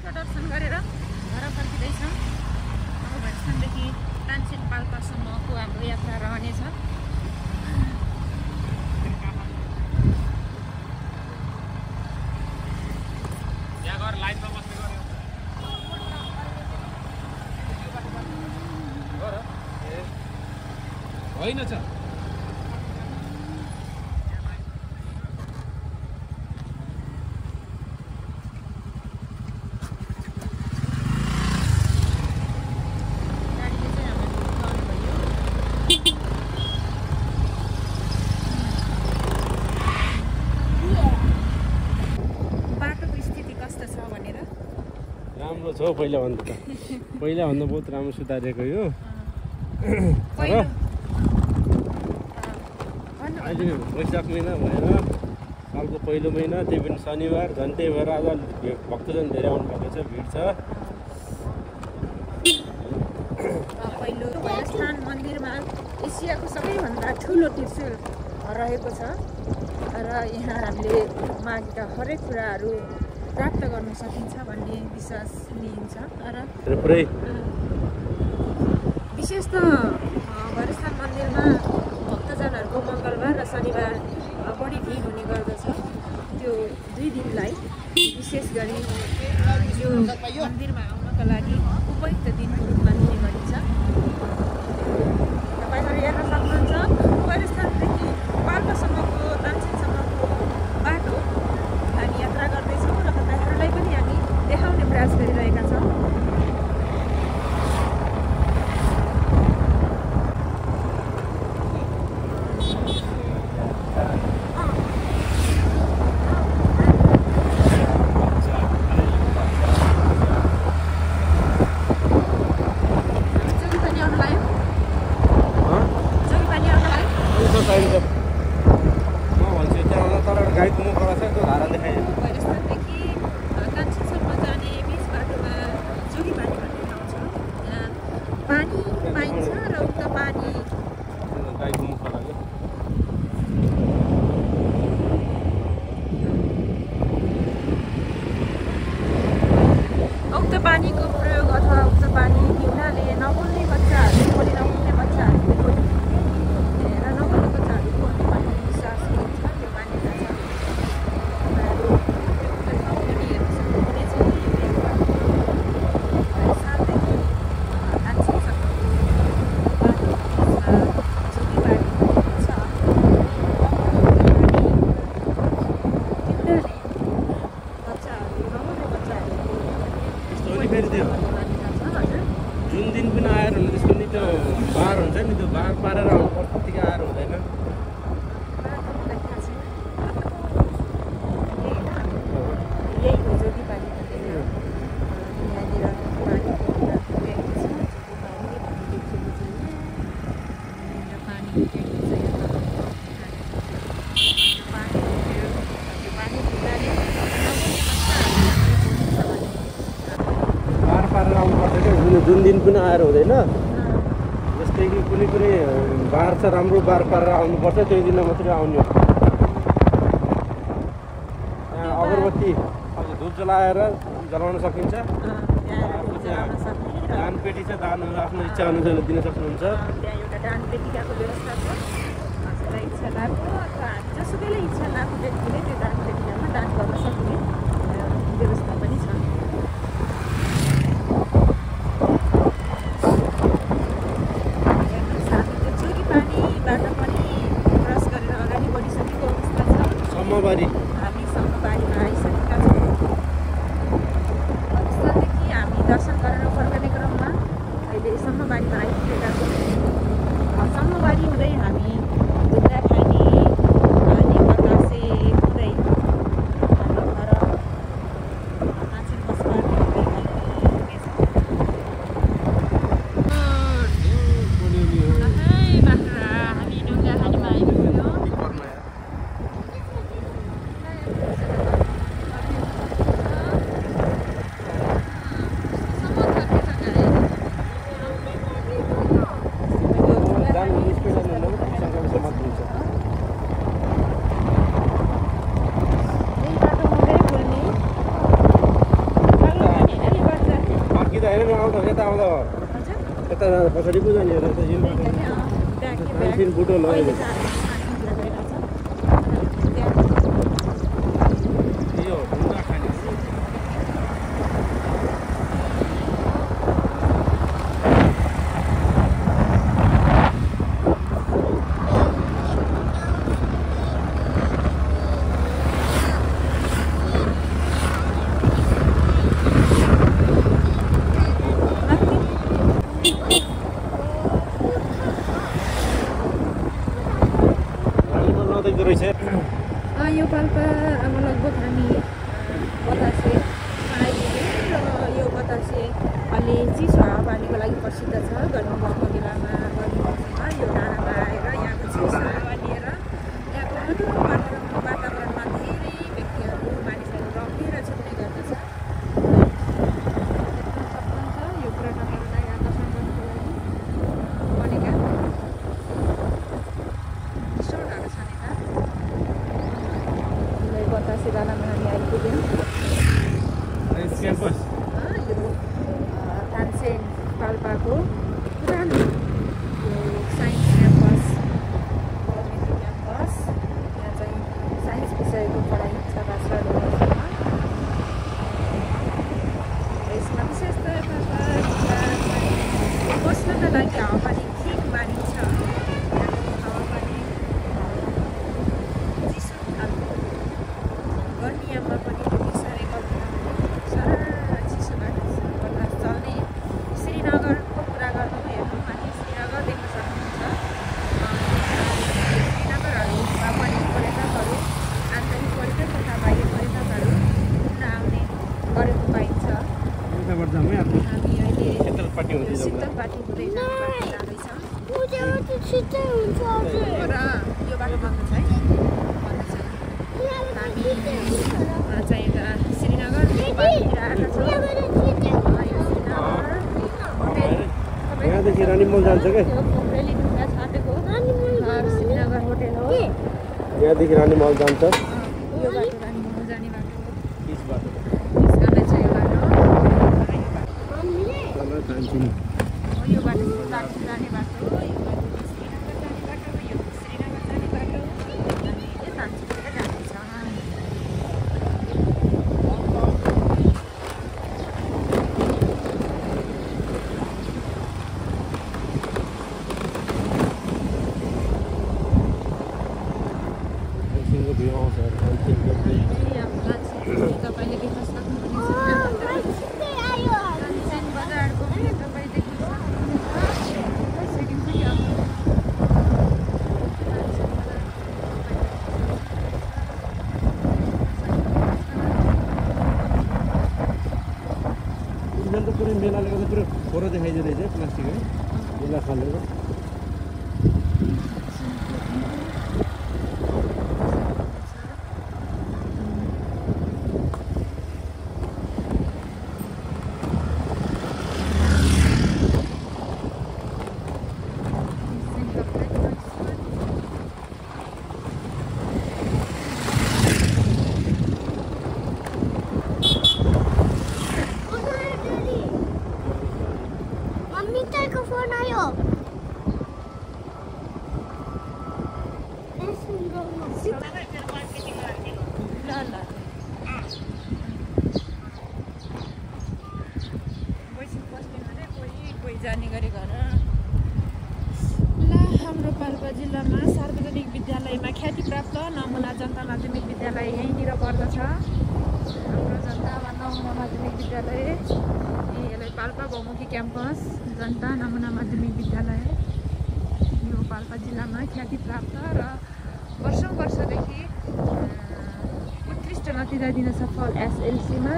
शिवलिङ्ग दर्शन गरेर घर फर्किँदैछौँ। अब भैरवस्थानदेखि तानसेन पाल्पासम्मको हाम्रो यात्रा रहनेछ। होइन छ बाटोको स्थिति कस्तो छ भनेर राम्रो छ हौ पहिलाभन्दा बहुत राम्रो सुधारिएको यो अहिले वैशाख महिना भएर सालको पहिलो महिना, त्यही पनि शनिबार, झन् त्यही भएर आज भक्तजन धेरै आउनु भएको छ, भिड छ। पहिलो भैरवस्थान मन्दिरमा एसियाको सबैभन्दा ठुलो त्रिशूल रहेको छ र यहाँ हामीले मागेका हरेक कुराहरू प्राप्त गर्न सकिन्छ भन्ने विश्वास लिइन्छ। र पुरै विशेष त भैरवस्थान मन्दिरमा भक्तजनहरूको मङ्गलबार र शनिबार बढी भिड हुने गर्दछ। त्यो 2 दिनलाई विशेष गरी यो मन्दिरमा आउनका लागि उपयुक्त दिनको रूपमा लिने गरिन्छ। तपाईँहरू हेर्न सक्नुहुन्छ भैरवस्थानदेखि पाल्पासम्मको तानसेनसम्मको बाटो हामी यात्रा गर्दैछौँ र तपाईँहरूलाई पनि हामी देखाउने प्रयास गरिरहेका छौँ। भैरवस्थानदेखि तानसेनसम्म जाने बिच बाटोमा जोगीपानी भन्ने ठाउँ छ। यहाँ पानी पाइन्छ र उक्त पानी उक्त पानीको प्रयोग अथवा उक्त पानी पिउनाले नबोल्ने बच्चाहरूले बोली नबोल्ने बच्चाहरूले बोली र नबोल्ने बच्चाहरूले बोल्ने भन्ने विश्वास गरिन्छ। त्यो मान्यता छ। जुन दिन पनि आएर हुन्छ त्यसको नि त्यो बार हुन्छ नि, त्यो बार पारेर आउनु पर्छ, त्यतिकै आएर हुँदैन। जुन दिन पनि आएर हुँदैन। जस्तै कि कुनै पनि बार छ, राम्रो बार पारेर आउनुपर्छ, त्यही दिन मात्रै आउने हो। यहाँ अगरबत्ती धुप जलाएर जलाउन सकिन्छ। दानपेटी छ, दानहरू आफ्नो इच्छा अनुसार दिन सक्नुहुन्छ। त्यहाँ एउटा दानपेटिकाको व्यवस्था छ। हजुरलाई इच्छा लाग्यो अथवा जसुकैले इच्छा लाग्यो व्यक्तिले त्यो दानपेटिकामा दान गर्न सक्ने व्यवस्था पनि छ। सम्मबारी हामी सम्मबारीमा आइसकेका छौँ। भैरवस्थानदेखि हामी दर्शन गरेर फर्कने क्रममा अहिले सम्मबारीमा आइपुगेका छौँ। सम्मबारी हुँदै हामी ढुङ्गाखानी अनि बतासे हुँदै हाम्रो घर तानसेन बसबाट हामी ढुङ्गाखानीमा आइपुग्यौँ। यता पछाडि पो जाने होला त यो तानसिन बुटो लगायो यो ढुङ्गा खाने यो पाल्पा अब लगभग हामी बतासे आइपुग्यौँ र यो बतासे अलि चिसो हावापानीको लागि प्रसिद्ध छ। गर्मी भएको बेलामा गर्मी मौसममा यो डाँडामा आएर यहाँको चिसो हावा लिएर यहाँको मधुरो वातावरणमा धेरै व्यक्तिहरू मानिसहरू रमेर छुट्ने गर्दछ। यो पर्यटकहरूलाई आकर्षण गर्नुको लागि बनेका रिसोर्टहरू छन् यता। बतासे डाँडामा हामी आइपुग्यौँ। यो तानसेन पाल्पाको पुरानो यो साइन्स क्याम्पस गभर्मेन्ट क्याम्पस। यहाँ चाहिँ साइन्स विषयको पढाइ हुन्छ ब्याचलर लेभलसम्म। यसमा विशेष त बस्नका लागि हावापानी ठिक मानिन्छ। हावापानी चिसो खालको गर्मीयामा पनि त्यति साह्रै कल्पना सरर चिसो बर्दाश्त चल्ने। श्रीनगरको कुरा गर्नु हेर्नु माथि श्रीनगर देख्न सक्नुहुन्छ। श्रीनगरहरूमा पनि पर्यटकहरू आन्तरिक पर्यटक तथा बाह्य पर्यटकहरू घुम्न आउने गरेको पाइन्छ। हामी अहिले शीतलपाटी हुँदै जाँदैछौँ र यो बाटो बन्द छ है, बन्द छ। हामी चाहिँ यता श्रीनगर बाटोतिर आएका छौँ। यहाँदेखि रानीमल जान्छ क्या, रेली ढुङ्गा छापेको श्रीनगर होटेल हो। यहाँदेखि रानीमल जान्छ। यो बाटो रानीमल जाने बाटो हो। यसबाट यसकारण चाहिँ यो बाटो तानसिन यो बाटो तानसिन जाने बाटो हो। यो बाटो श्रीनगर जाने बाटो हो। यो श्रीनगर जाने बाटो हो। अनि यो तानसिनतिर जानेछ। तानसिनको भ्यू आउँछ। तपाईँले देख्न सक्नुहुन्छ तानसेन बजारको भ्यू तपाईँ देख्न त पुरै मेलाले गर्दा पुरै फोरो देखाइदिँदो रहेछ प्लास्टिक है, मेला फालेर। जाने गरेको र ल हाम्रो पाल्पा जिल्लामा सार्वजनिक विद्यालयमा ख्यातिप्राप्त नमुना जनता माध्यमिक विद्यालय यहीँनिर पर्दछ। हाम्रो जनता वा नमुना माध्यमिक विद्यालय यसलाई पाल्पा बहुमुखी क्याम्पस जनता नमुना माध्यमिक विद्यालय यो पाल्पा जिल्लामा ख्यातिप्राप्त र वर्षौँदेखि उत्कृष्ट नतिजा दिन सफल एसएलसीमा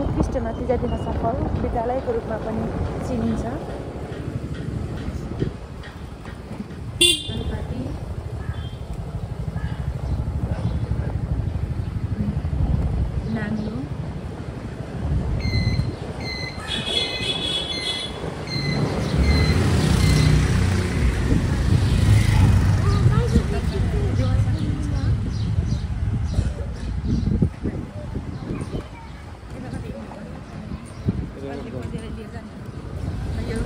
उत्कृष्ट नतिजा दिन सफल विद्यालयको रूपमा पनि चिनिन्छ। नानी हो। यो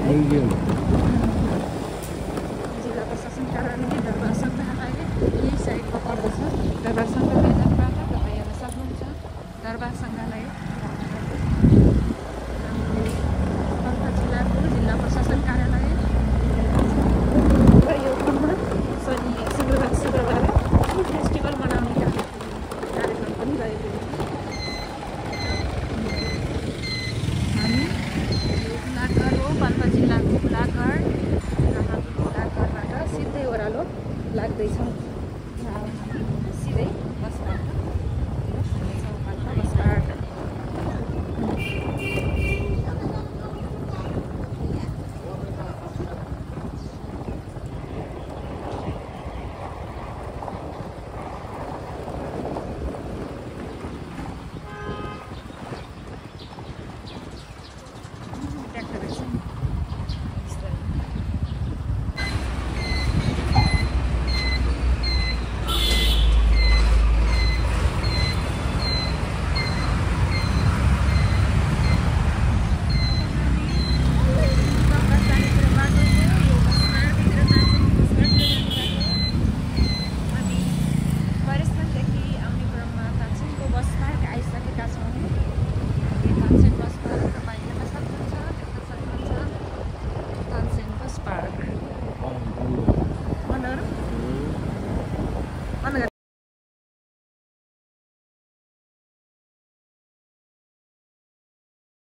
Thank you.